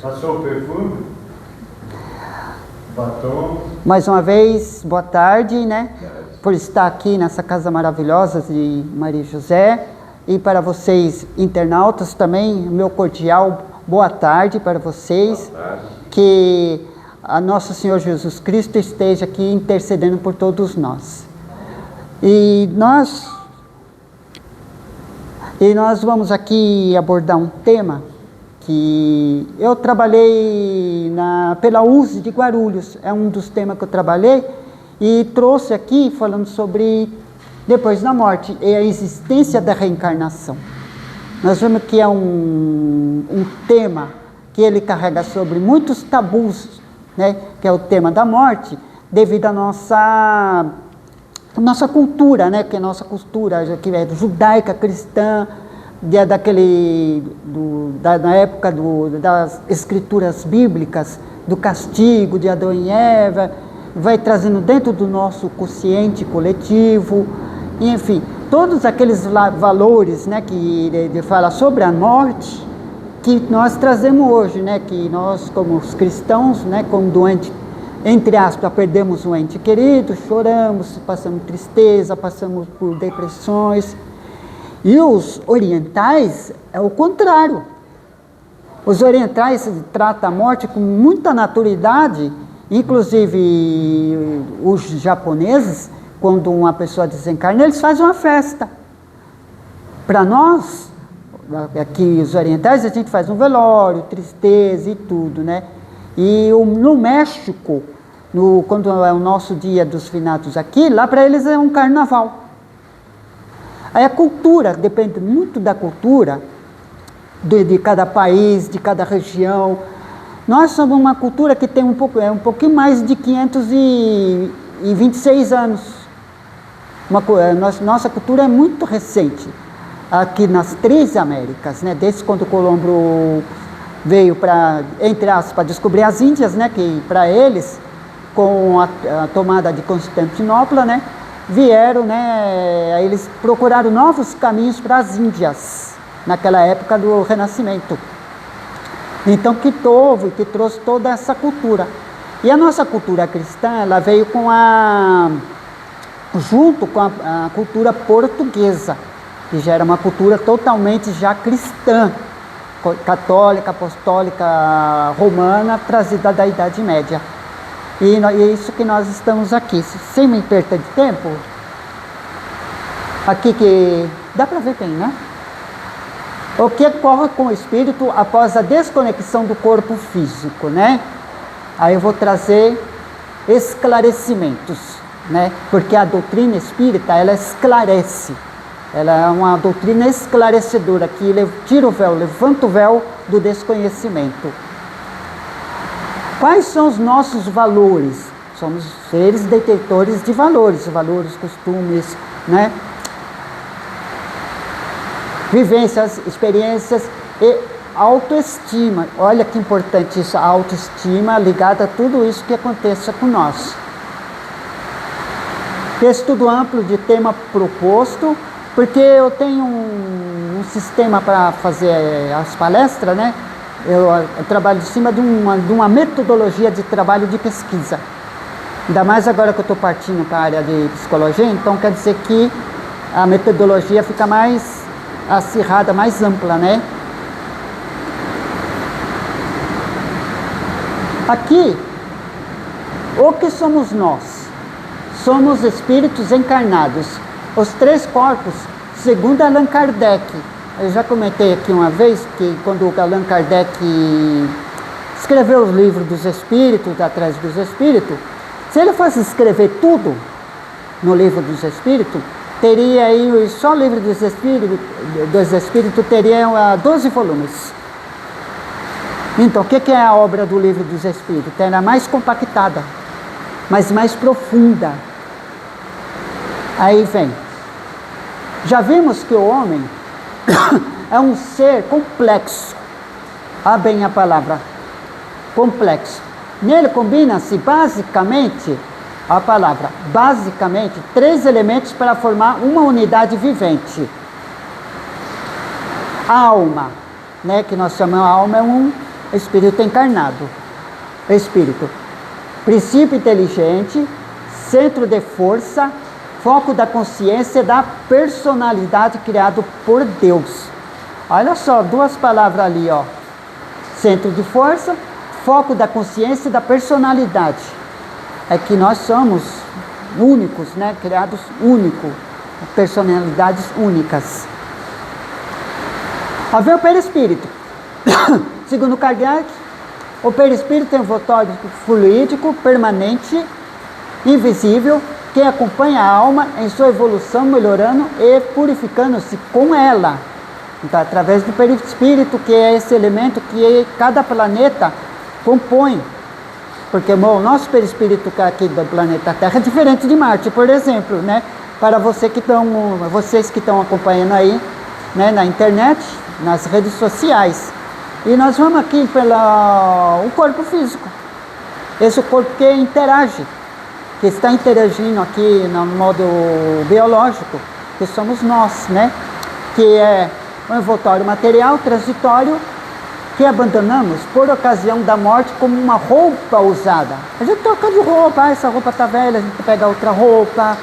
Passou o perfume? Batom? Mais uma vez, boa tarde, né? Por estar aqui nessa casa maravilhosa de Maria José. E para vocês, internautas, também, meu cordial boa tarde para vocês. Boa tarde. Que a nosso Senhor Jesus Cristo esteja aqui intercedendo por todos nós. E nós vamos aqui abordar um tema que eu trabalhei pela USE de Guarulhos. É um dos temas que eu trabalhei e trouxe aqui falando sobre depois da morte e a existência da reencarnação. Nós vemos que é um tema que ele carrega sobre muitos tabus, né? Que é o tema da morte, devido à nossa cultura, né? Que é a nossa cultura, que é judaica, cristã, na época das escrituras bíblicas, do castigo de Adão e Eva, vai trazendo dentro do nosso consciente coletivo, e, enfim, todos aqueles valores, né, que ele fala sobre a morte, que nós trazemos hoje, né, que nós como os cristãos, né, como doente, entre aspas, perdemos um ente querido, choramos, passamos tristeza, passamos por depressões. E os orientais é o contrário. Os orientais tratam a morte com muita naturalidade, inclusive os japoneses, quando uma pessoa desencarna, eles fazem uma festa. Para nós, aqui os orientais, a gente faz um velório, tristeza e tudo, né? E no México, quando é o nosso dia dos finados aqui, lá para eles é um carnaval. Aí a cultura, depende muito da cultura de cada país, de cada região. Nós somos uma cultura que tem um pouquinho mais de 526 anos. Nossa cultura é muito recente, aqui nas três Américas, né? Desde quando Colombo veio para, entre aspas, descobrir as Índias, né? Que para eles, com a tomada de Constantinopla, né? Vieram, né? Aí eles procuraram novos caminhos para as Índias, naquela época do Renascimento. Então, que trouxe toda essa cultura. E a nossa cultura cristã, ela veio junto com a cultura portuguesa, que já era uma cultura totalmente já cristã, católica, apostólica, romana, trazida da Idade Média. E é isso que nós estamos aqui, sem me perda de tempo. Aqui que dá para ver bem, né? O que ocorre com o espírito após a desconexão do corpo físico, né? Aí eu vou trazer esclarecimentos, né? Porque a doutrina espírita, ela esclarece. Ela é uma doutrina esclarecedora, que tira o véu, levanta o véu do desconhecimento. Quais são os nossos valores? Somos seres detentores de valores, costumes, né? Vivências, experiências e autoestima. Olha que importante isso, a autoestima ligada a tudo isso que aconteça com nós. Estudo amplo de tema proposto, porque eu tenho um sistema para fazer as palestras, né? Eu trabalho em cima de uma metodologia de trabalho de pesquisa. Ainda mais agora que eu estou partindo para a área de psicologia, então quer dizer que a metodologia fica mais acirrada, mais ampla, né? Aqui, o que somos nós? Somos espíritos encarnados. Os três corpos, segundo Allan Kardec. Eu já comentei aqui uma vez que quando Allan Kardec escreveu os livros dos espíritos, atrás dos espíritos, se ele fosse escrever tudo no livro dos espíritos, teria aí, só o livro dos espíritos teria 12 volumes. Então, o que é a obra do livro dos espíritos? Era mais compactada, mas mais profunda. Aí vem. Já vimos que o homem é um ser complexo. Olha bem a palavra, complexo. Nele combina-se basicamente, a palavra, basicamente, 3 elementos para formar uma unidade vivente. A alma, né, que nós chamamos a alma, é espírito encarnado. Espírito, princípio inteligente, centro de força, foco da consciência e da personalidade criado por Deus. Olha só, duas palavras ali, ó. Centro de força, foco da consciência e da personalidade. É que nós somos únicos, né? Criados únicos, personalidades únicas. A ver o perispírito. Segundo Kardec, o perispírito é um envoltório fluídico, permanente, invisível, que acompanha a alma em sua evolução, melhorando e purificando-se com ela. Então, através do perispírito, que é esse elemento que cada planeta compõe. Porque o nosso perispírito aqui do planeta Terra é diferente de Marte, por exemplo, né? Para vocês que estão acompanhando aí, né, na internet, nas redes sociais. E nós vamos aqui pelo corpo físico. Esse corpo que interage, que está interagindo aqui no modo biológico, que somos nós, né? Que é um envoltório material transitório que abandonamos por ocasião da morte como uma roupa usada. A gente troca de roupa, essa roupa está velha, a gente pega outra roupa,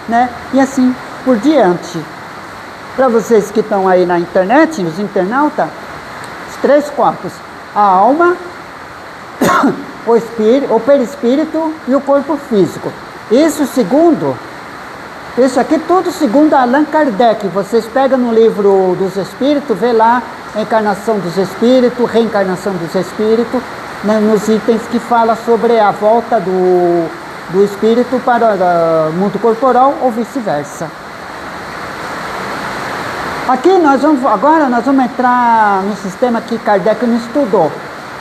né? E assim por diante. Para vocês que estão aí na internet, os internautas, os três corpos: a alma, o espírito, o perispírito e o corpo físico. Isso aqui tudo segundo Allan Kardec. Vocês pegam no livro dos Espíritos, vê lá a encarnação dos Espíritos, reencarnação dos Espíritos, né, nos itens que fala sobre a volta do Espírito para o mundo corporal ou vice-versa. Aqui agora nós vamos entrar no sistema que Kardec não estudou.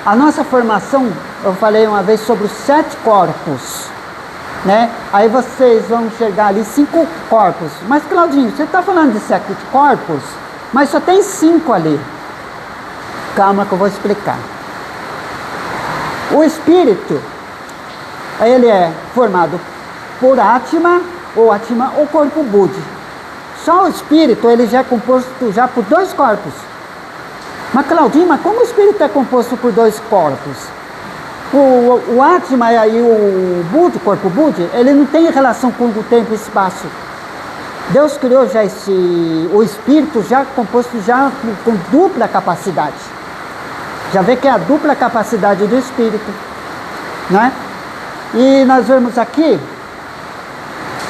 A nossa formação, eu falei uma vez sobre os 7 corpos, né? Aí vocês vão enxergar ali 5 corpos. Mas Claudinho, você está falando de 7 corpos, mas só tem 5 ali. Calma que eu vou explicar. O espírito, ele é formado por Atma ou corpo Budi. Só o espírito, ele já é composto já por 2 corpos. Mas Claudinho, mas como o espírito é composto por 2 corpos? O Atma e o Budi, o corpo Budi, ele não tem relação com o tempo e espaço. Deus criou já o espírito já composto já com dupla capacidade. Já vê que é a dupla capacidade do espírito, né? E nós vemos aqui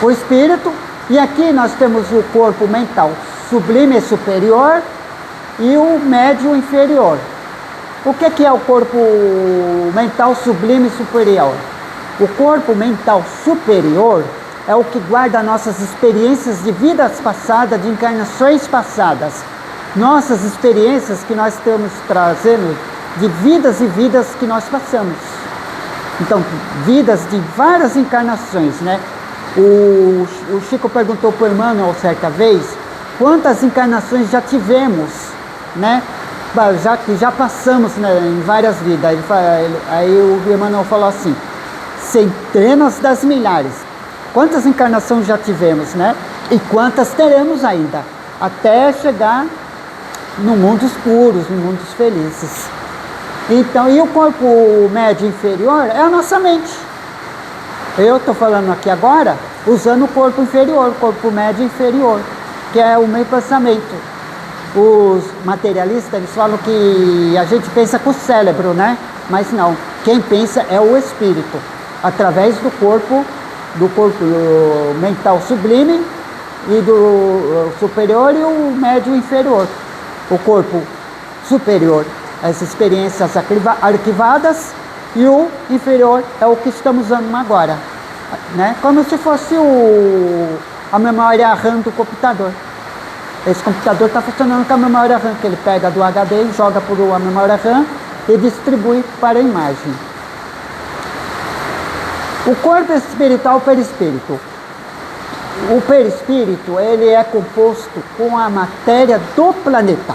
o espírito, e aqui nós temos o corpo mental sublime e superior e o médio inferior. O que é o corpo mental sublime e superior? O corpo mental superior é o que guarda nossas experiências de vidas passadas, de encarnações passadas. Nossas experiências que nós estamos trazendo de vidas e vidas que nós passamos. Então, vidas de várias encarnações, né? O Chico perguntou para o Emmanuel certa vez, quantas encarnações já tivemos, né? Já passamos, né, em várias vidas. Aí o Emmanuel falou assim, centenas das milhares. Quantas encarnações já tivemos, né? E quantas teremos ainda, até chegar no mundo escuro, no mundo dos felizes. Então, e o corpo médio inferior é a nossa mente. Eu estou falando aqui agora usando o corpo inferior, o corpo médio inferior, que é o meu pensamento. Os materialistas, eles falam que a gente pensa com o cérebro, né? Mas não, quem pensa é o espírito, através do corpo mental sublime e do superior e o médio inferior. O corpo superior, as experiências arquivadas, e o inferior é o que estamos usando agora, né? Como se fosse a memória RAM do computador. Esse computador está funcionando com a memória RAM, que ele pega do HD e joga por a memória RAM e distribui para a imagem. O corpo espiritual, o perispírito. O perispírito, ele é composto com a matéria do planeta.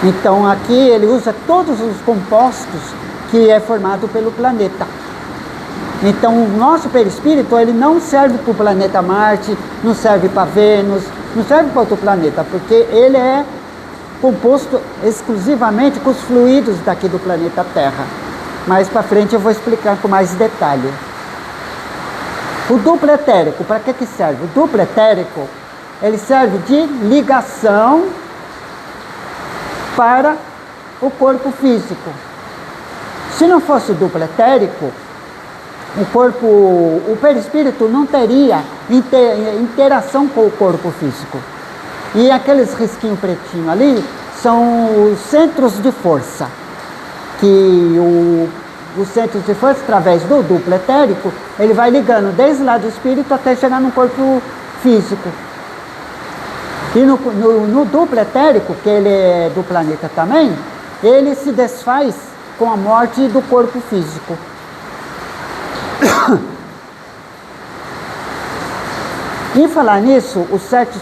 Então aqui ele usa todos os compostos que é formado pelo planeta. Então o nosso perispírito, ele não serve para o planeta Marte, não serve para Vênus, não serve para outro planeta, porque ele é composto exclusivamente com os fluidos daqui do planeta Terra. Mais para frente eu vou explicar com mais detalhe. O duplo etérico, para que serve? O duplo etérico, ele serve de ligação para o corpo físico. Se não fosse o duplo etérico, o perispírito não teria interação com o corpo físico. E aqueles risquinhos pretinhos ali são os centros de força, que os centros de força, através do duplo etérico, ele vai ligando desde lá do espírito até chegar no corpo físico. E no duplo etérico, que ele é do planeta também, ele se desfaz com a morte do corpo físico. Em falar nisso, o sete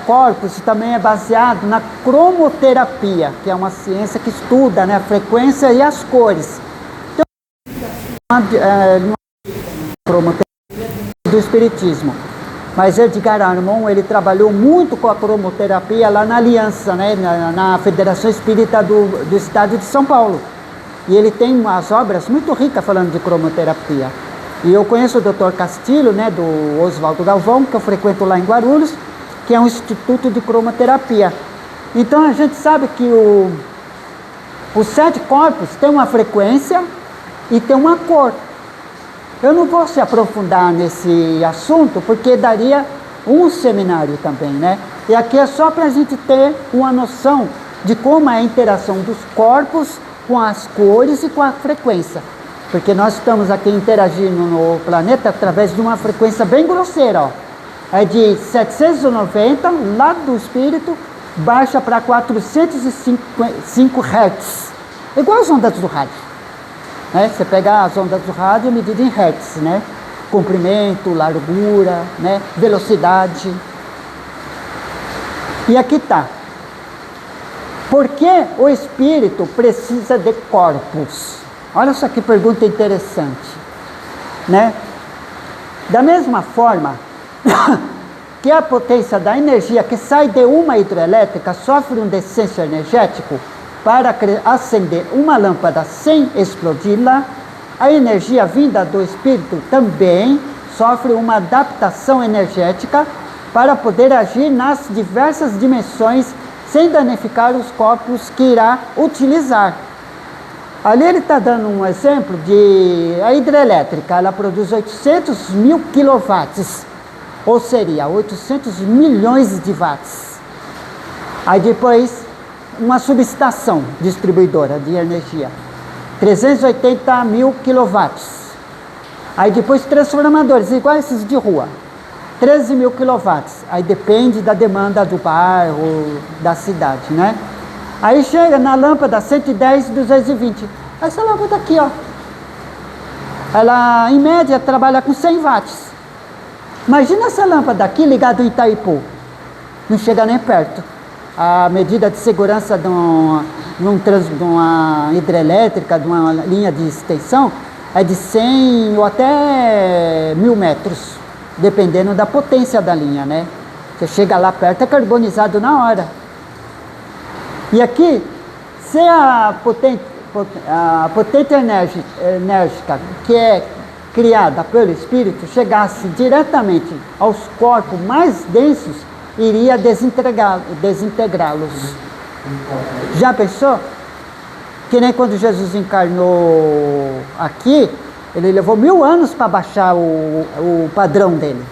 corpos também é baseado na cromoterapia, que é uma ciência que estuda, né, a frequência e as cores. Então, cromoterapia do espiritismo. Mas Edgar Armon, ele trabalhou muito com a cromoterapia lá na Aliança, né, na Federação Espírita do Estado de São Paulo. E ele tem umas obras muito ricas falando de cromoterapia. E eu conheço o Dr. Castilho, né, do Oswaldo Galvão, que eu frequento lá em Guarulhos, que é um instituto de cromoterapia. Então a gente sabe que os 7 corpos têm uma frequência e tem uma cor. Eu não vou se aprofundar nesse assunto, porque daria um seminário também, né? E aqui é só para a gente ter uma noção de como é a interação dos corpos com as cores e com a frequência. Porque nós estamos aqui interagindo no planeta através de uma frequência bem grosseira, ó. É de 790, lá do espírito, baixa para 405 Hz. Igual as ondas do rádio. Né? Você pega as ondas do rádio medidas em Hz, né? Comprimento, largura, né? Velocidade. E aqui está. Por que o espírito precisa de corpos? Olha só que pergunta interessante, né? Da mesma forma que a potência da energia que sai de uma hidrelétrica sofre um descenso energético para acender uma lâmpada sem explodi-la, a energia vinda do espírito também sofre uma adaptação energética para poder agir nas diversas dimensões sem danificar os corpos que irá utilizar. Ali ele está dando um exemplo de a hidrelétrica, ela produz 800 mil quilowatts, ou seria 800 milhões de watts. Aí depois, uma subestação distribuidora de energia, 380 mil quilowatts. Aí depois transformadores, igual esses de rua, 13 mil quilowatts. Aí depende da demanda do bairro, da cidade, né? Aí chega na lâmpada 110, 220. Essa lâmpada aqui, ó. Ela, em média, trabalha com 100 watts. Imagina essa lâmpada aqui ligada em Itaipu. Não chega nem perto. A medida de segurança de uma hidrelétrica, de uma linha de extensão, é de 100 ou até 1000 metros. Dependendo da potência da linha, né? Você chega lá perto, é carbonizado na hora. E aqui, se a potência enérgica que é criada pelo espírito chegasse diretamente aos corpos mais densos, iria desintegrá-los. Já pensou? Que nem quando Jesus encarnou aqui, ele levou 1000 anos para baixar o padrão dele.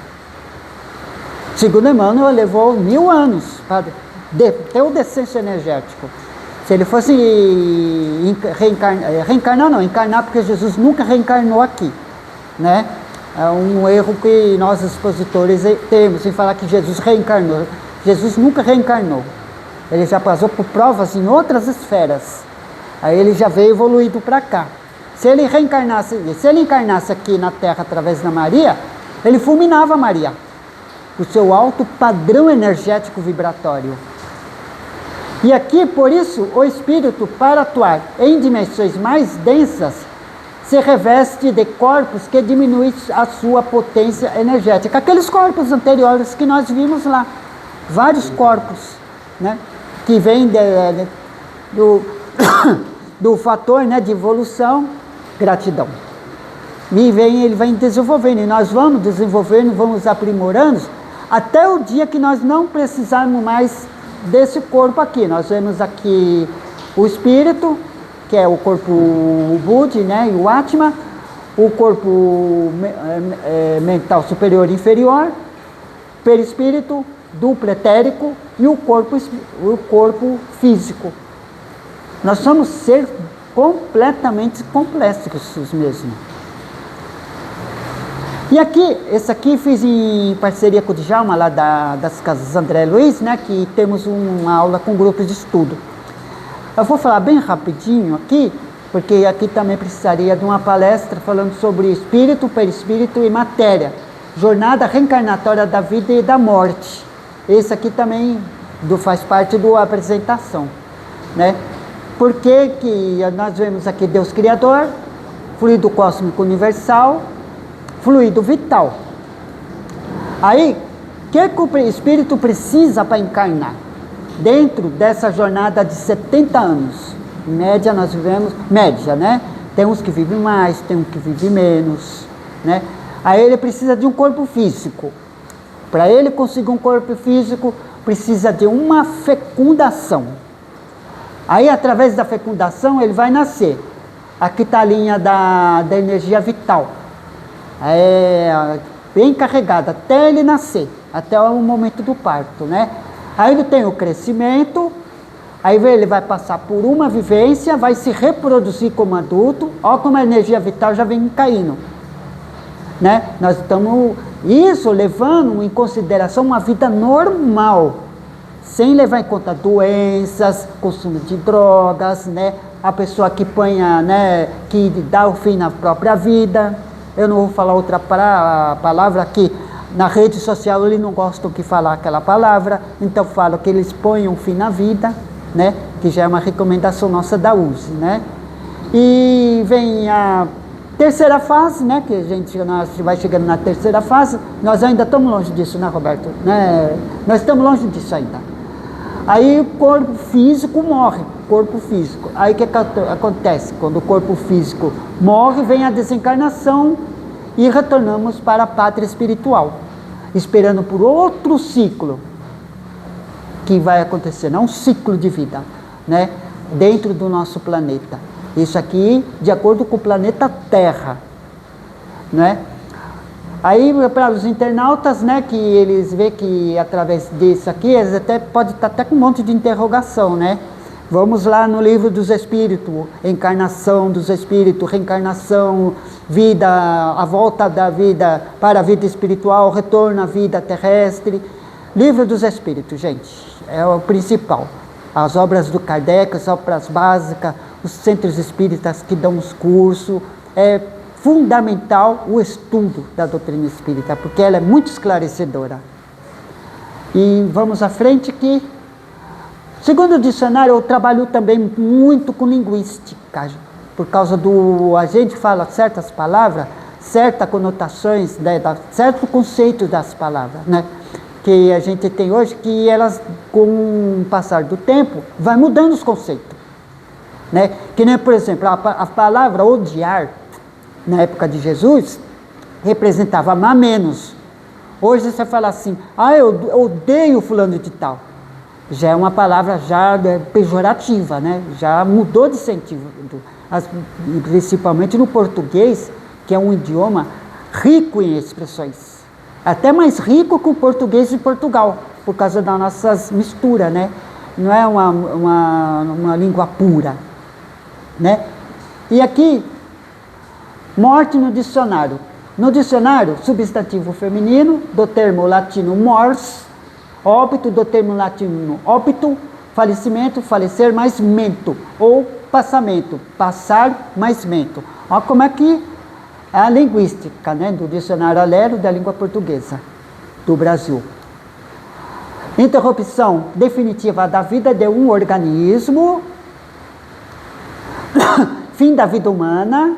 Segundo Emmanuel, levou 1000 anos para ter o descenso energético. Se ele fosse encarnar, porque Jesus nunca reencarnou aqui, né? É um erro que nós expositores temos em falar que Jesus reencarnou. Jesus nunca reencarnou. Ele já passou por provas em outras esferas. Aí ele já veio evoluído para cá. Se ele encarnasse aqui na Terra através da Maria, ele fulminava a Maria, o seu alto padrão energético vibratório. E aqui, por isso, o espírito, para atuar em dimensões mais densas, se reveste de corpos que diminuem a sua potência energética. Aqueles corpos anteriores que nós vimos lá, vários corpos, né? que vem do, do fator, né, de evolução, gratidão. E ele vem desenvolvendo, e nós vamos desenvolvendo, vamos aprimorando, até o dia que nós não precisarmos mais desse corpo aqui. Nós vemos aqui o espírito, que é o corpo Budi, né, e o Atma, o corpo mental superior e inferior, perispírito, duplo etérico e o corpo físico. Nós somos seres completamente complexos mesmo. E aqui, esse aqui fiz em parceria com o Djalma, lá das Casas André Luiz, né, que temos uma aula com grupos de estudo. Eu vou falar bem rapidinho aqui, porque aqui também precisaria de uma palestra falando sobre espírito, perispírito e matéria, jornada reencarnatória da vida e da morte. Esse aqui também faz parte da apresentação, né? Porque que nós vemos aqui Deus Criador, fluido cósmico universal, fluido vital. Aí, o que o espírito precisa para encarnar? Dentro dessa jornada de 70 anos, em média nós vivemos, média, né? Tem uns que vivem mais, tem uns que vivem menos, né? Aí ele precisa de um corpo físico. Para ele conseguir um corpo físico, precisa de uma fecundação. Aí, através da fecundação, ele vai nascer. Aqui está a linha da energia vital. É bem carregada até ele nascer, até o momento do parto, né? Aí ele tem o crescimento, aí ele vai passar por uma vivência, vai se reproduzir como adulto. Olha como a energia vital já vem caindo, né? Nós estamos, isso levando em consideração uma vida normal, sem levar em conta doenças, consumo de drogas, né? A pessoa que né, que dá o fim na própria vida. Eu não vou falar outra palavra aqui. Na rede social eles não gostam de falar aquela palavra, então falo que eles põem um fim na vida, né? Que já é uma recomendação nossa da USE, né? E vem a terceira fase, né? Que nós vai chegando na terceira fase. Nós ainda estamos longe disso, né, Roberto? Né? Nós estamos longe disso ainda. Aí o corpo físico morre, corpo físico. Aí o que acontece? Quando o corpo físico morre, vem a desencarnação e retornamos para a pátria espiritual, esperando por outro ciclo que vai acontecer, não um ciclo de vida, né? Dentro do nosso planeta. Isso aqui, de acordo com o planeta Terra, né? Aí, para os internautas, né, que eles veem que através disso aqui, eles até podem estar até com um monte de interrogação, né? Vamos lá no livro dos Espíritos, encarnação dos Espíritos, reencarnação, vida, a volta da vida para a vida espiritual, retorno à vida terrestre. Livro dos Espíritos, gente, é o principal. As obras do Kardec, as obras básicas, os centros espíritas que dão os cursos, é fundamental o estudo da doutrina espírita, porque ela é muito esclarecedora. E vamos à frente que, segundo o dicionário, eu trabalho também muito com linguística, por causa a gente fala certas palavras, certas conotações, né, certo conceito das palavras, né, que a gente tem hoje, que elas, com o passar do tempo, vai mudando os conceitos, né, que nem, por exemplo, a palavra odiar, na época de Jesus, representava amar menos. Hoje você fala assim, eu odeio fulano de tal. Já é uma palavra já pejorativa, né? Já mudou de sentido. Principalmente no português, que é um idioma rico em expressões. Até mais rico que o português de Portugal, por causa das nossas misturas, né? Não é uma língua pura, né? E aqui, morte no dicionário. No dicionário, substantivo feminino, do termo latino mors, óbito, do termo latino óbito, falecimento, falecer mais mento, ou passamento, passar mais mento. Olha como é que é a linguística, né, do dicionário Alero da língua portuguesa do Brasil. Interrupção definitiva da vida de um organismo, fim da vida humana.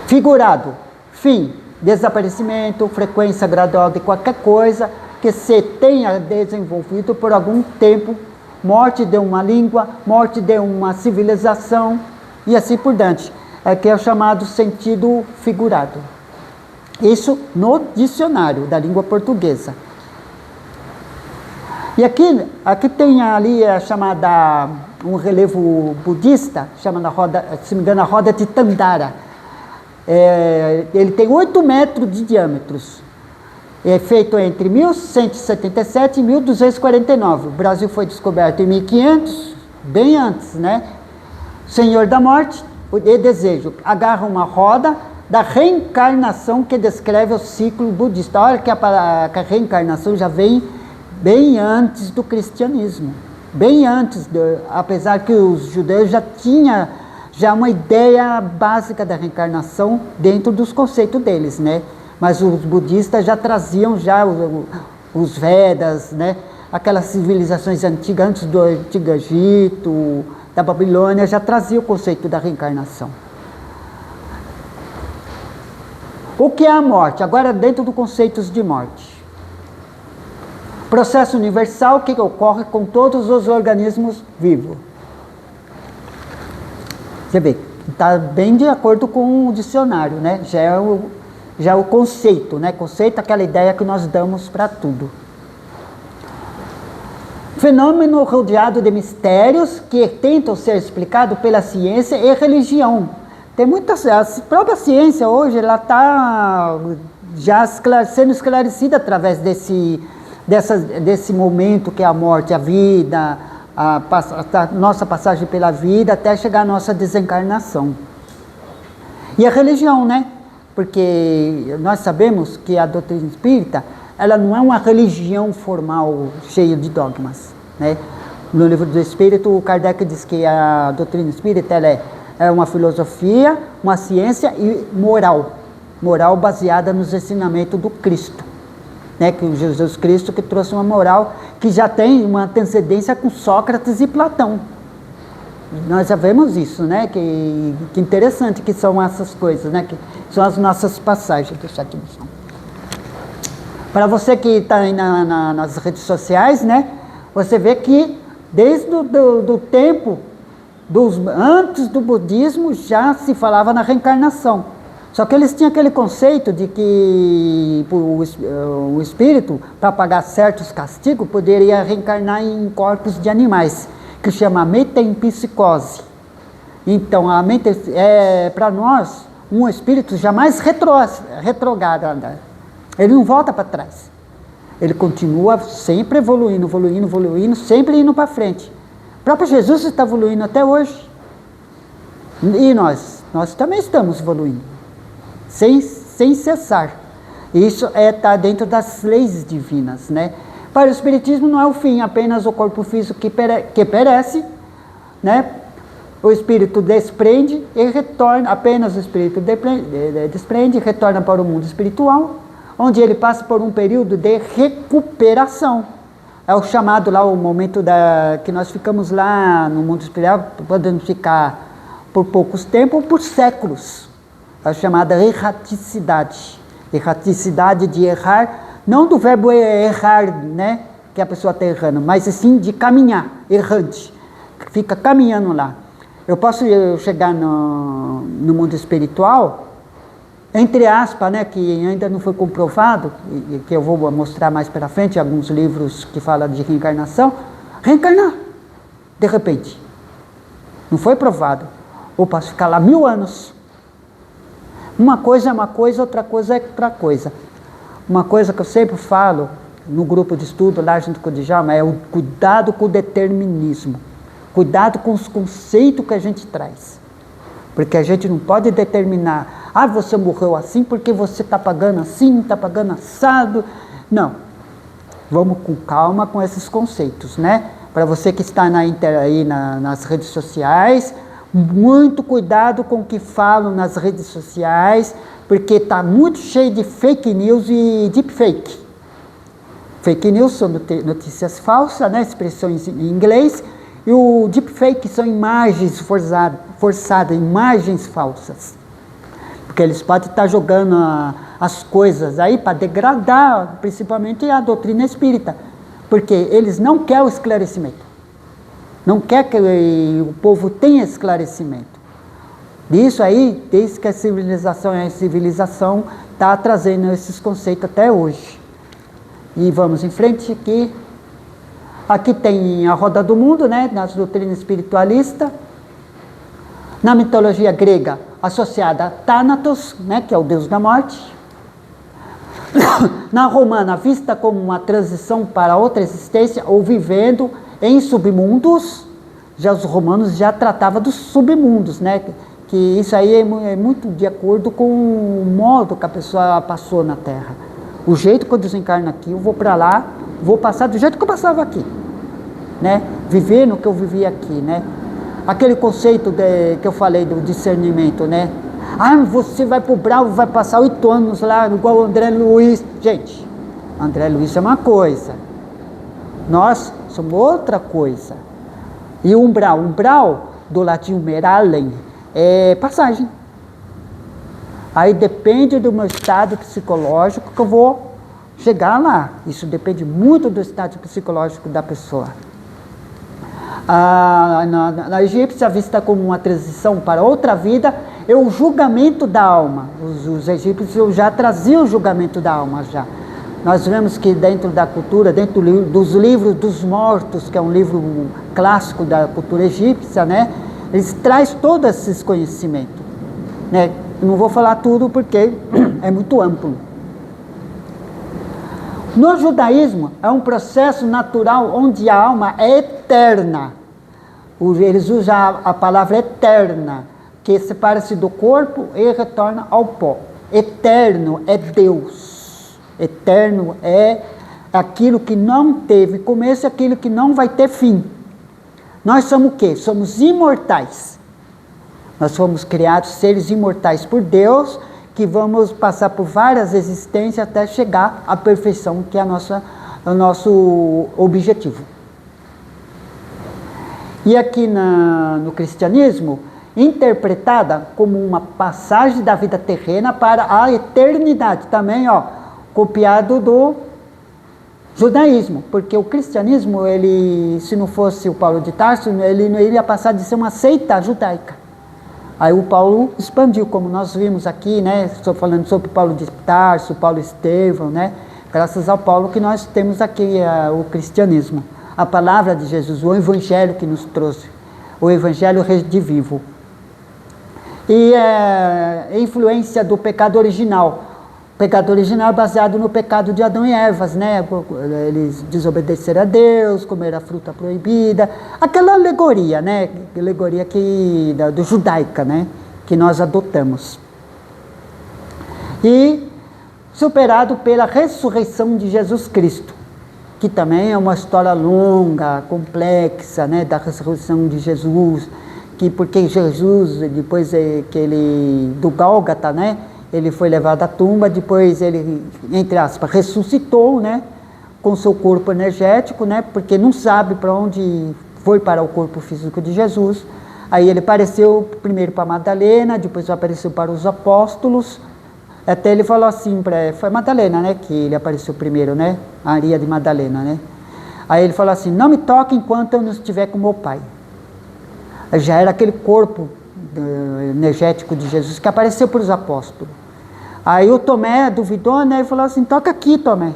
Figurado, fim, desaparecimento, frequência gradual de qualquer coisa que se tenha desenvolvido por algum tempo, morte de uma língua, morte de uma civilização e assim por diante. É que é o chamado sentido figurado. Isso no dicionário da língua portuguesa. E aqui tem ali a chamada, um relevo budista, chamada roda, se não me engano, a roda de Tandara. Ele tem 8 metros de diâmetros. É feito entre 1177 e 1249. O Brasil foi descoberto em 1500, bem antes, né? Senhor da Morte e Desejo. Agarra uma roda da reencarnação que descreve o ciclo budista. Olha que a reencarnação já vem bem antes do cristianismo. Bem antes, apesar que os judeus já tinham uma ideia básica da reencarnação dentro dos conceitos deles, né? Mas os budistas já traziam os Vedas, né? Aquelas civilizações antigas, antes do Antigo Egito, da Babilônia, já traziam o conceito da reencarnação. O que é a morte? Agora dentro dos conceitos de morte. Processo universal que ocorre com todos os organismos vivos. Você vê, está bem de acordo com o dicionário, né? Já é o conceito, né? Conceito é aquela ideia que nós damos para tudo. Fenômeno rodeado de mistérios que tentam ser explicados pela ciência e religião. Tem muitas, a própria ciência hoje, ela está já sendo esclarecida através desse momento que é a morte, a vida, a nossa passagem pela vida até chegar à nossa desencarnação. E a religião, né? Porque nós sabemos que a doutrina espírita, ela não é uma religião formal cheia de dogmas, né? No livro do Espírito, o Kardec diz que a doutrina espírita ela é uma filosofia, uma ciência e moral baseada nos ensinamentos do Cristo, né? Que o Jesus Cristo que trouxe uma moral que já tem uma antecedência com Sócrates e Platão. Nós já vemos isso, né? Que interessante que são essas coisas, né? Que são as nossas passagens. Deixa aqui no chão. Para você que está aí nas redes sociais, né? Você vê que desde do tempo antes do budismo já se falava na reencarnação. Só que eles tinham aquele conceito de que o espírito, para pagar certos castigos, poderia reencarnar em corpos de animais, que chama metempsicose. Então, a mente para nós, um espírito jamais retrograda. Ele não volta para trás. Ele continua sempre evoluindo, sempre indo para frente. O próprio Jesus está evoluindo até hoje. E nós também estamos evoluindo, sem cessar. Isso está dentro das leis divinas, né? Para o Espiritismo não é o fim, apenas o corpo físico que perece, né? O espírito desprende e retorna, apenas o espírito desprende e retorna para o mundo espiritual, onde ele passa por um período de recuperação. É o chamado lá, o momento que nós ficamos lá no mundo espiritual, podemos ficar por poucos tempos ou por séculos. É a chamada erraticidade. Erraticidade de errar, não do verbo errar, né, que a pessoa está errando, mas sim de caminhar, errante. Fica caminhando lá. Eu posso chegar no mundo espiritual, entre aspas, né, que ainda não foi comprovado, e que eu vou mostrar mais para frente, alguns livros que falam de reencarnação, reencarnar, de repente. Não foi provado. Ou posso ficar lá 1000 anos. Uma coisa é uma coisa, outra coisa é outra coisa. Uma coisa que eu sempre falo no grupo de estudo lá junto com o Djalma é o cuidado com o determinismo. Cuidado com os conceitos que a gente traz. Porque a gente não pode determinar, você morreu assim porque você está pagando assim, está pagando assado. Não. Vamos com calma com esses conceitos, né? Para você que está aí nas redes sociais, muito cuidado com o que falam nas redes sociais, porque está muito cheio de fake news e deepfake. Fake news são notícias falsas, né? Expressões em inglês, e o deepfake são imagens forçadas, imagens falsas. Porque eles podem estar jogando as coisas aí para degradar, principalmente a doutrina espírita, porque eles não querem o esclarecimento. Não quer que o povo tenha esclarecimento. Isso aí, desde que a civilização é civilização, está trazendo esses conceitos até hoje. E vamos em frente aqui. Aqui tem a roda do mundo, né, nas doutrinas espiritualistas. Na mitologia grega, associada a Thanatos, né, que é o deus da morte. Na romana, vista como uma transição para outra existência, ou vivendo em submundos. Já os romanos já tratavam dos submundos, né? Que isso aí é muito de acordo com o modo que a pessoa passou na Terra. O jeito que eu desencarno aqui, eu vou para lá, vou passar do jeito que eu passava aqui, né? Viver no que eu vivia aqui, né? Aquele conceito que eu falei do discernimento, né? Ah, você vai pro Bravo, vai passar 8 anos lá, igual o André Luiz. Gente, André Luiz é uma coisa, nós somos outra coisa. E o umbral, do latim meralem, é passagem. Aí depende do meu estado psicológico que eu vou chegar lá. Isso depende muito do estado psicológico da pessoa. Na egípcia, vista como uma transição para outra vida, é o julgamento da alma. Os egípcios já traziam o julgamento da alma já. Nós vemos que dentro da cultura, dentro dos livros dos mortos, que é um livro clássico da cultura egípcia, né? Eles trazem todos esses conhecimentos, né? Não vou falar tudo porque é muito amplo. No judaísmo, é um processo natural onde a alma é eterna. Eles usam a palavra eterna, que separa-se do corpo e retorna ao pó. Eterno é Deus. Eterno é aquilo que não teve começo e aquilo que não vai ter fim. Nós somos o quê? Somos imortais. Nós fomos criados seres imortais por Deus, que vamos passar por várias existências até chegar à perfeição, que é o nosso objetivo. E aqui no cristianismo, interpretada como uma passagem da vida terrena para a eternidade. Também, copiado do judaísmo, porque o cristianismo, ele, se não fosse o Paulo de Tarso, ele não iria passar de ser uma seita judaica. Aí o Paulo expandiu, como nós vimos aqui, né? Estou falando sobre Paulo de Tarso, Paulo Estevão, né? Graças ao Paulo que nós temos aqui o cristianismo, a palavra de Jesus, o evangelho que nos trouxe, o evangelho redivivo. E a influência do pecado original. O pecado original é baseado no pecado de Adão e Eva, né? Eles desobedeceram a Deus, comeram a fruta proibida, aquela alegoria, né? Alegoria do judaica, né? Que nós adotamos. E superado pela ressurreição de Jesus Cristo, que também é uma história longa, complexa, né? Da ressurreição de Jesus, porque Jesus, depois do Gólgota, né? Ele foi levado à tumba, depois ele, entre aspas, ressuscitou, né? Com seu corpo energético, né? Porque não sabe para onde foi para o corpo físico de Jesus. Aí ele apareceu primeiro para Madalena, depois apareceu para os apóstolos. Até ele falou assim, foi Madalena, né? Que ele apareceu primeiro, né? Maria de Madalena, né? Aí ele falou assim, não me toque enquanto eu não estiver com meu pai. Já era aquele corpo energético de Jesus que apareceu para os apóstolos. Aí o Tomé duvidou, né? E falou assim, toca aqui, Tomé.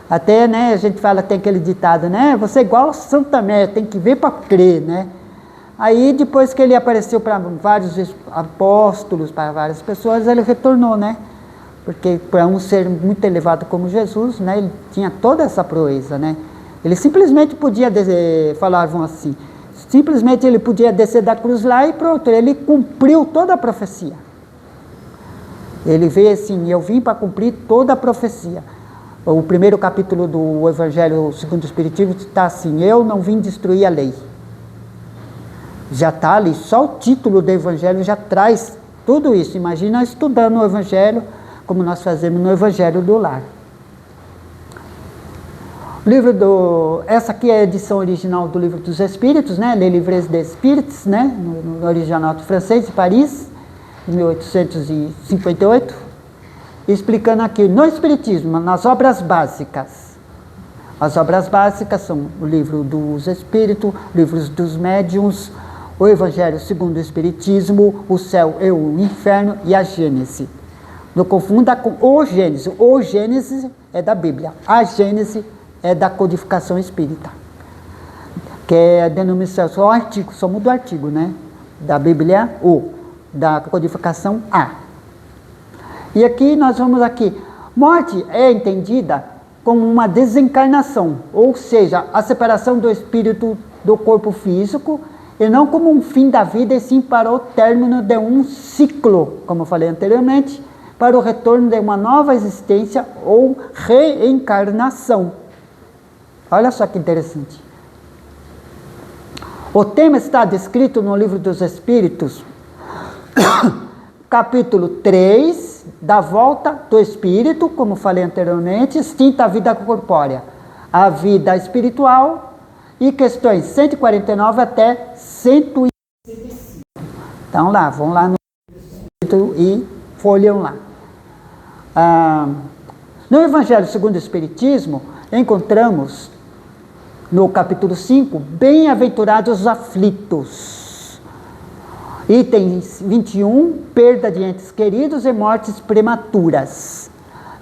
Até, né, a gente fala, tem aquele ditado, né? Você é igual a São Tomé, tem que ver para crer, né? Aí depois que ele apareceu para vários apóstolos, para várias pessoas, ele retornou, né? Porque para um ser muito elevado como Jesus, né? Ele tinha toda essa proeza, né? Ele simplesmente podia, falavam assim, simplesmente ele podia descer da cruz lá e pronto, ele cumpriu toda a profecia. Ele veio assim, eu vim para cumprir toda a profecia. O primeiro capítulo do Evangelho segundo o Espiritismo está assim, eu não vim destruir a lei. Já está ali, só o título do Evangelho já traz tudo isso. Imagina estudando o Evangelho, como nós fazemos no Evangelho do Lar. Essa aqui é a edição original do Livro dos Espíritos, né? Les Livres des Spirites, né? No original francês, de Paris, de 1858. explicando aqui, no Espiritismo, nas obras básicas. As obras básicas são o Livro dos Espíritos, Livros dos Médiuns, o Evangelho segundo o Espiritismo, o Céu e o Inferno e a Gênese. Não confunda com o Gênese. O Gênese é da Bíblia. A Gênese é da codificação espírita. Que é a denominação, só o artigo, só muda o artigo, né? Da Bíblia, o. Da codificação, a. E aqui nós vamos aqui. Morte é entendida como uma desencarnação, ou seja, a separação do espírito do corpo físico, e não como um fim da vida, e sim para o término de um ciclo, como eu falei anteriormente, para o retorno de uma nova existência ou reencarnação. Olha só que interessante. O tema está descrito no Livro dos Espíritos, capítulo 3, da volta do espírito, como falei anteriormente, extinta a vida corpórea, a vida espiritual, e questões 149 até 165. Então lá, vão lá no e folham lá. No Evangelho segundo o Espiritismo, encontramos no capítulo 5, bem-aventurados os aflitos. Item 21, perda de entes queridos e mortes prematuras.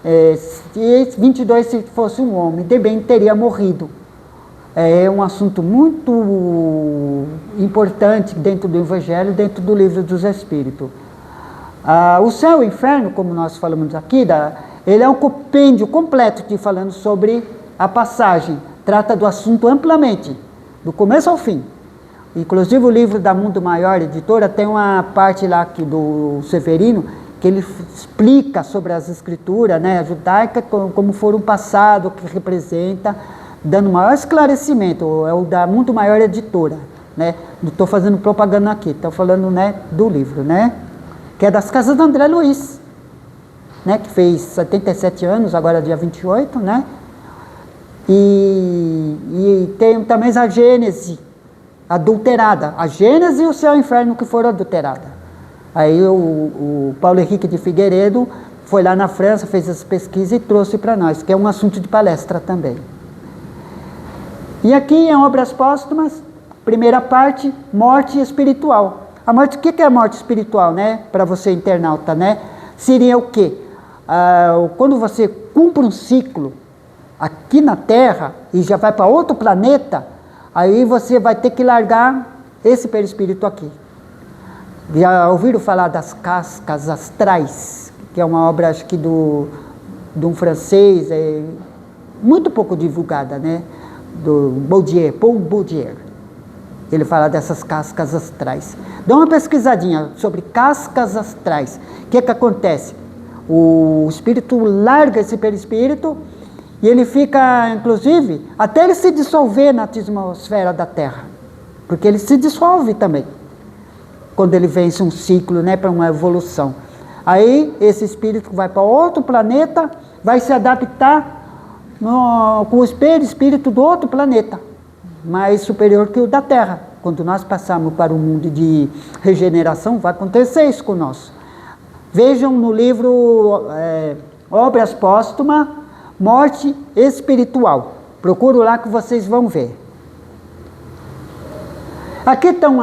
E 22, se fosse um homem de bem, teria morrido. É um assunto muito importante dentro do Evangelho, dentro do Livro dos Espíritos. O céu e o inferno, como nós falamos aqui, ele é um compêndio completo de falando sobre a passagem. Trata do assunto amplamente, do começo ao fim. Inclusive o livro da Mundo Maior, editora, tem uma parte lá aqui do Severino, que ele explica sobre as escrituras, né, judaicas, como foram passado, o que representa, dando maior esclarecimento. É o da Mundo Maior editora, né? Não estou fazendo propaganda aqui, estou falando, né, do livro, né? Que é das casas do André Luiz, né, que fez 77 anos, agora dia 28, né? E tem também a Gênese adulterada, a Gênese e o Céu e o Inferno que foram adulteradas. Aí o Paulo Henrique de Figueiredo foi lá na França, fez essa pesquisa e trouxe para nós, que é um assunto de palestra também. E aqui em Obras Póstumas, primeira parte, morte espiritual. A morte, o que é a morte espiritual, né? Para você internauta, né? Seria o quê? Quando você cumpre um ciclo aqui na Terra e já vai para outro planeta, aí você vai ter que largar esse perispírito aqui. Já ouviram falar das cascas astrais, que é uma obra, acho que de um francês, muito pouco divulgada, né? Do Baudier, Paul Baudier. Ele fala dessas cascas astrais. Dá uma pesquisadinha sobre cascas astrais. O que acontece? O espírito larga esse perispírito e ele fica, inclusive, até ele se dissolver na atmosfera da Terra. Porque ele se dissolve também, quando ele vence um ciclo, né, para uma evolução. Aí, esse espírito vai para outro planeta, vai se adaptar com o espírito do outro planeta, mais superior que o da Terra. Quando nós passarmos para o mundo de regeneração, vai acontecer isso com nós. Vejam no livro Obras Póstumas, Morte Espiritual. Procuro lá que vocês vão ver. Aqui estão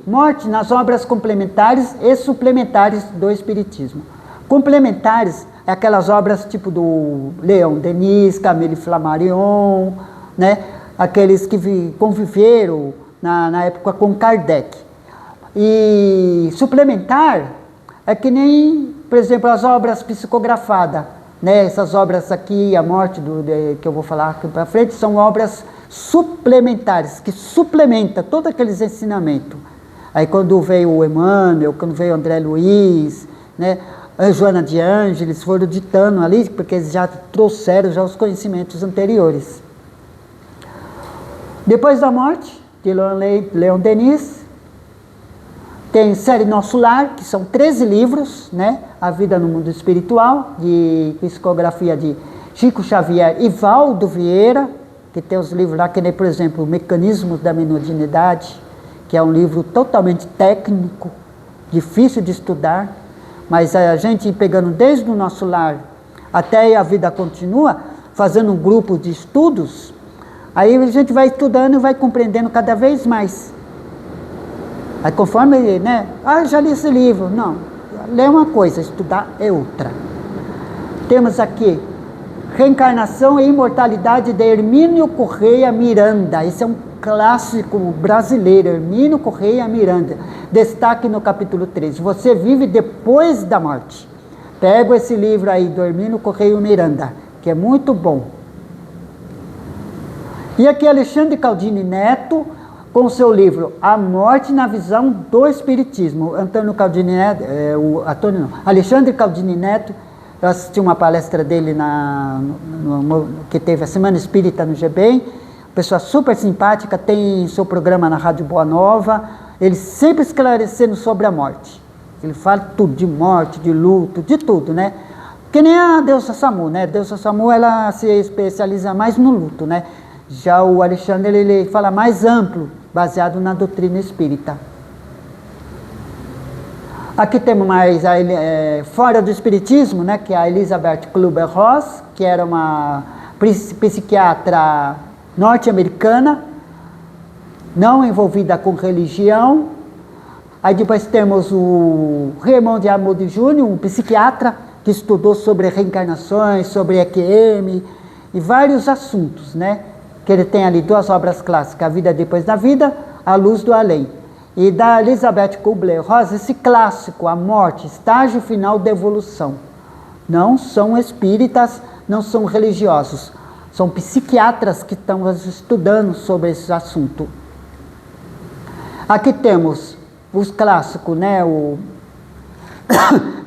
morte nas obras complementares e suplementares do Espiritismo. Complementares é aquelas obras tipo do Leon Denis, Camille Flammarion, né? Aqueles que conviveram na época com Kardec. E suplementar é que nem, por exemplo, as obras psicografadas, né? Essas obras aqui, a morte que eu vou falar aqui para frente, são obras suplementares, que suplementa todos aqueles ensinamentos. Aí quando veio o Emmanuel, quando veio o André Luiz, né, a Joana de Ângeles, foram ditando ali, porque eles já trouxeram já os conhecimentos anteriores. Depois da morte de Leon Denis, tem Série Nosso Lar, que são 13 livros, né? A Vida no Mundo Espiritual, de psicografia de Chico Xavier e Valdo Vieira, que tem os livros lá, que nem, por exemplo, Mecanismos da Mediunidade, que é um livro totalmente técnico, difícil de estudar. mas a gente pegando desde o nosso lar até a vida continua, fazendo um grupo de estudos, aí a gente vai estudando e vai compreendendo cada vez mais. Aí conforme, né? Já li esse livro. Não, ler é uma coisa, estudar é outra. Temos aqui Reencarnação e Imortalidade de Hermínio Correia Miranda. Esse é um clássico brasileiro, Hermínio Correia Miranda. Destaque no capítulo 13. Você vive depois da morte. Pego esse livro aí do Hermínio Correia Miranda, que é muito bom. E aqui Alexandre Caldini Neto, com o seu livro A Morte na Visão do Espiritismo. Alexandre Caldini Neto, eu assisti uma palestra dele que teve a Semana Espírita no GBEM, pessoa super simpática, tem seu programa na Rádio Boa Nova, ele sempre esclarecendo sobre a morte. Ele fala tudo, de morte, de luto, de tudo, né? Que nem a Deusa Samu, né? Deusa Samu, ela se especializa mais no luto, né? Já o Alexandre, ele fala mais amplo, baseado na doutrina espírita. Aqui temos mais, fora do espiritismo, né, que é a Elizabeth Kübler-Ross, que era uma psiquiatra norte-americana, não envolvida com religião. Aí depois temos o Raymond Amoudi Jr., um psiquiatra que estudou sobre reencarnações, sobre EQM e vários assuntos, né? Que ele tem ali 2 obras clássicas, A Vida Depois da Vida, A Luz do Além. E da Elizabeth Kübler-Ross, esse clássico, A Morte, Estágio Final da Evolução. Não são espíritas, não são religiosos, são psiquiatras que estão estudando sobre esse assunto. Aqui temos os clássicos, né?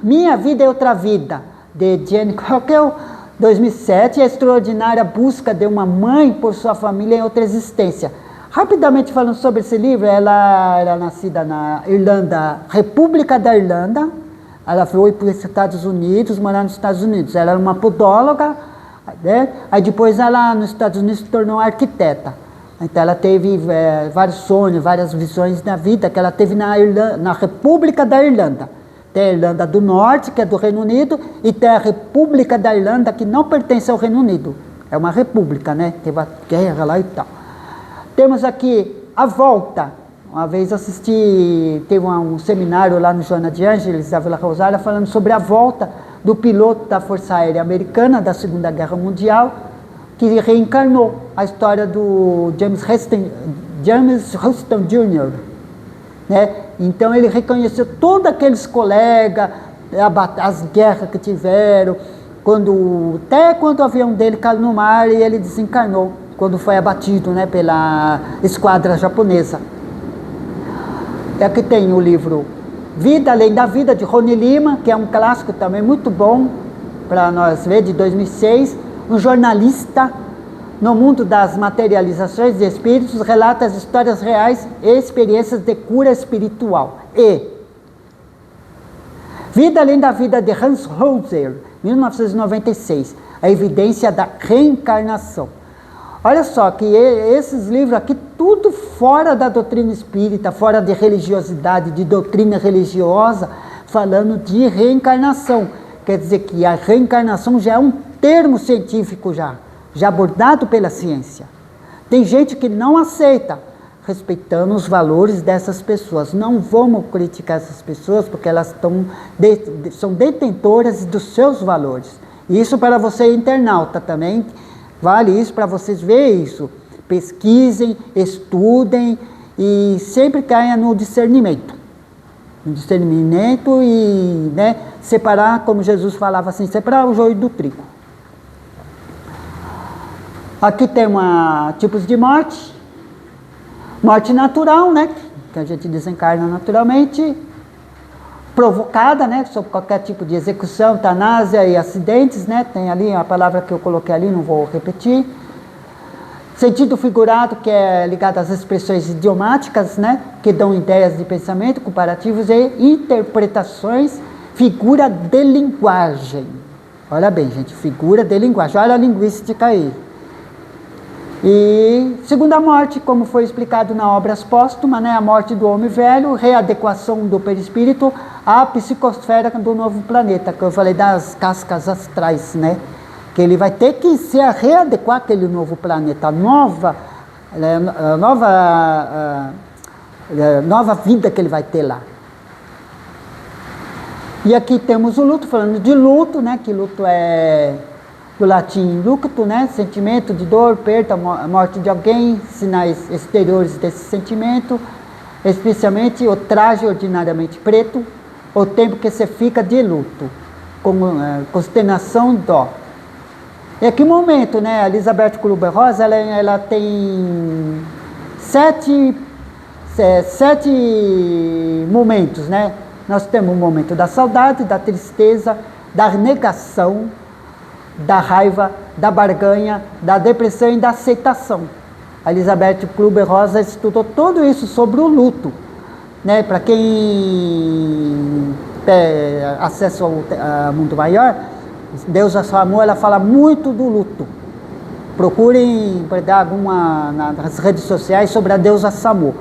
Minha Vida é Outra Vida, de Jane Cockle, 2007, a extraordinária busca de uma mãe por sua família em outra existência. Rapidamente falando sobre esse livro, ela era nascida na Irlanda, República da Irlanda, ela foi para os Estados Unidos, morar nos Estados Unidos. Ela era uma podóloga, né? Aí depois ela nos Estados Unidos se tornou arquiteta. Então ela teve vários sonhos, várias visões na vida que ela teve na República da Irlanda. Tem a Irlanda do Norte, que é do Reino Unido, e tem a República da Irlanda, que não pertence ao Reino Unido. É uma república, né? Teve a guerra lá e tal. Temos aqui A Volta. Uma vez teve um seminário lá no Joana de Ângeles, da Vila Rosália, falando sobre a volta do piloto da Força Aérea Americana da Segunda Guerra Mundial, que reencarnou a história do James Houston Jr., né? Então ele reconheceu todos aqueles colegas, as guerras que tiveram, até quando o avião dele caiu no mar e ele desencarnou, quando foi abatido, né, pela esquadra japonesa. E aqui tem o livro Vida Além da Vida, de Rony Lima, que é um clássico também muito bom para nós ver, de 2006. Um jornalista no mundo das materializações de espíritos, relata as histórias reais e experiências de cura espiritual. E Vida Além da Vida, de Hans Holzer, 1996, a evidência da reencarnação. Olha só que esses livros aqui, tudo fora da doutrina espírita, fora de religiosidade, de doutrina religiosa, falando de reencarnação. Quer dizer que a reencarnação já é um termo científico já abordado pela ciência. Tem gente que não aceita, respeitando os valores dessas pessoas. Não vamos criticar essas pessoas, porque elas são detentoras dos seus valores. Isso para você internauta também, vale isso para vocês verem isso. Pesquisem, estudem e sempre caia no discernimento. No discernimento e, né, separar, como Jesus falava assim, separar o joio do trigo. Aqui tem tipos de morte. Morte natural, né? Que a gente desencarna naturalmente. Provocada, né? Sob qualquer tipo de execução, eutanásia e acidentes, né? Tem ali a palavra que eu coloquei ali, não vou repetir. Sentido figurado, que é ligado às expressões idiomáticas, né? Que dão ideias de pensamento, comparativos e interpretações. Figura de linguagem. Olha bem, gente, figura de linguagem. Olha a linguística aí. E segunda morte, como foi explicado na Obras Póstumas, né, a morte do homem velho, readequação do perispírito à psicosfera do novo planeta, que eu falei das cascas astrais, né, que ele vai ter que se readequar àquele novo planeta, nova vida que ele vai ter lá. E aqui temos o luto, falando de luto, né, que luto é do latim lucto, né, sentimento de dor, perda, morte de alguém, sinais exteriores desse sentimento, especialmente o traje ordinariamente preto, o tempo que se fica de luto, consternação, dó. E que momento, né, a Elizabeth Kübler-Ross, ela tem sete momentos, né? Nós temos o momento da saudade, da tristeza, da negação, da raiva, da barganha, da depressão e da aceitação. A Elizabeth Kübler-Ross estudou tudo isso sobre o luto, né? Para quem tem acesso ao mundo maior, Deus a seu amor, ela fala muito do luto. Procurem pegar alguma nas redes sociais sobre a deusa Samu.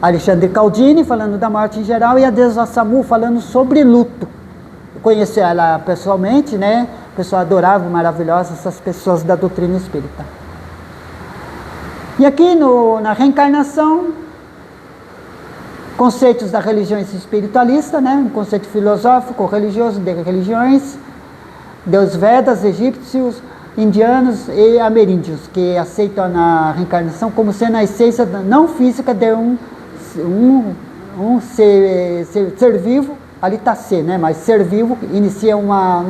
Alexandre Caldini falando da morte em geral e a deusa Samu falando sobre luto. Eu conheci ela pessoalmente, né? Pessoa adorável, maravilhosa, essas pessoas da doutrina espírita. E aqui na reencarnação, conceitos da religião espiritualista, né? Um conceito filosófico, religioso de religiões, dos Vedas, egípcios, indianos e ameríndios, que aceitam a reencarnação como sendo a essência não física de um ser vivo, ali está ser, né? Mas ser vivo inicia uma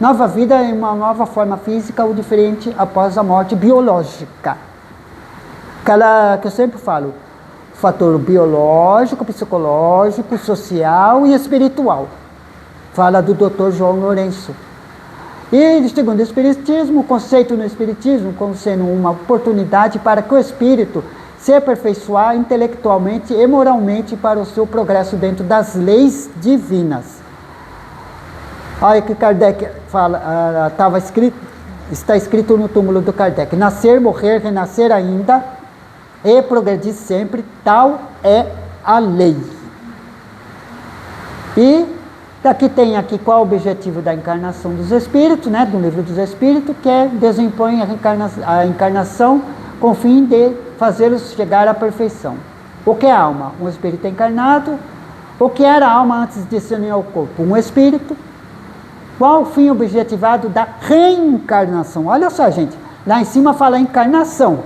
nova vida em uma nova forma física ou diferente após a morte biológica. Aquela que eu sempre falo, fator biológico, psicológico, social e espiritual. Fala do Dr. João Lourenço. E, segundo o Espiritismo, o conceito no Espiritismo como sendo uma oportunidade para que o espírito se aperfeiçoar intelectualmente e moralmente para o seu progresso dentro das leis divinas. Olha que Kardec fala, está escrito no túmulo do Kardec: nascer, morrer, renascer ainda e progredir sempre, tal é a lei. E daqui tem aqui qual o objetivo da encarnação dos espíritos, né, do livro dos espíritos, que é desempenho a encarnação com o fim de fazê-los chegar à perfeição. O que é alma? Um espírito encarnado. O que era a alma antes de se unir ao corpo? Um espírito. Qual o fim objetivado da reencarnação? Olha só, gente, lá em cima fala encarnação.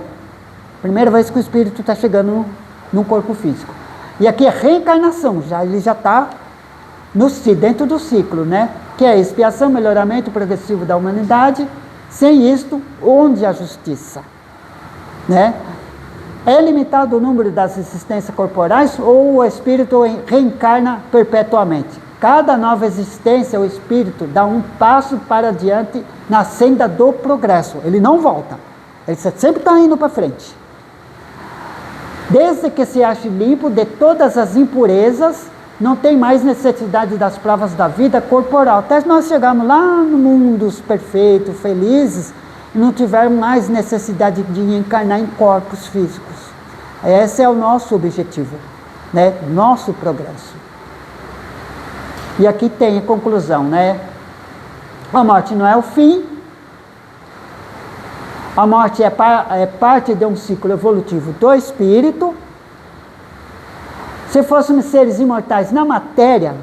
Primeira vez que o espírito está chegando num corpo físico. E aqui é reencarnação, ele já está dentro do ciclo, né? Que é expiação, melhoramento progressivo da humanidade. Sem isto, onde a justiça? Né? É limitado o número das existências corporais ou o espírito reencarna perpetuamente? Cada nova existência, o espírito dá um passo para diante na senda do progresso. Ele não volta. Ele sempre está indo para frente. Desde que se ache limpo de todas as impurezas, não tem mais necessidade das provas da vida corporal. Até nós chegarmos lá no mundo perfeito, felizes, e não tivermos mais necessidade de encarnar em corpos físicos. Esse é o nosso objetivo, né? Nosso progresso. E aqui tem a conclusão, né? A morte não é o fim. A morte é parte de um ciclo evolutivo do espírito. Se fôssemos seres imortais na matéria,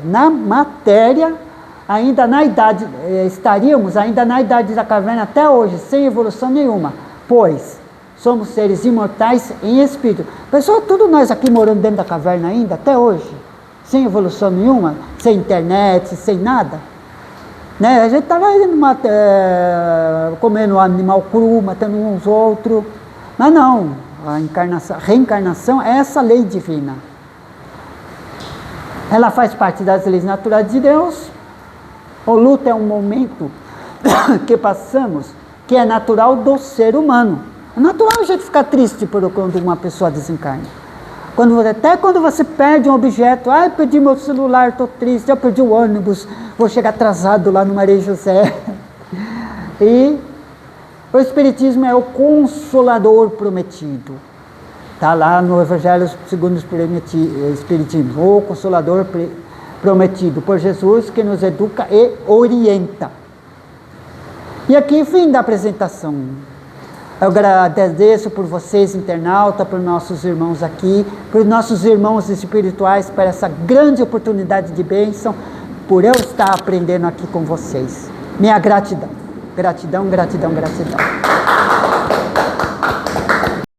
ainda na idade, estaríamos ainda na idade da caverna até hoje, sem evolução nenhuma, pois somos seres imortais em espírito. Pessoal, todos nós aqui morando dentro da caverna ainda, até hoje, sem evolução nenhuma, sem internet, sem nada. Né? A gente estava comendo animal cru, matando uns outros. Mas não, a reencarnação é essa lei divina. Ela faz parte das leis naturais de Deus. O luto é um momento que passamos, que é natural do ser humano. É natural a gente ficar triste quando uma pessoa desencarna. Até quando você perde um objeto, perdi meu celular, estou triste, eu perdi o ônibus, vou chegar atrasado lá no Maria José. E O Espiritismo é o Consolador prometido. Está lá no Evangelho segundo o Espiritismo, o Consolador prometido por Jesus, que nos educa e orienta. E aqui, fim da apresentação. Eu agradeço por vocês, internauta, por nossos irmãos aqui, por nossos irmãos espirituais, por essa grande oportunidade de bênção, por eu estar aprendendo aqui com vocês. Minha gratidão. Gratidão, gratidão, gratidão.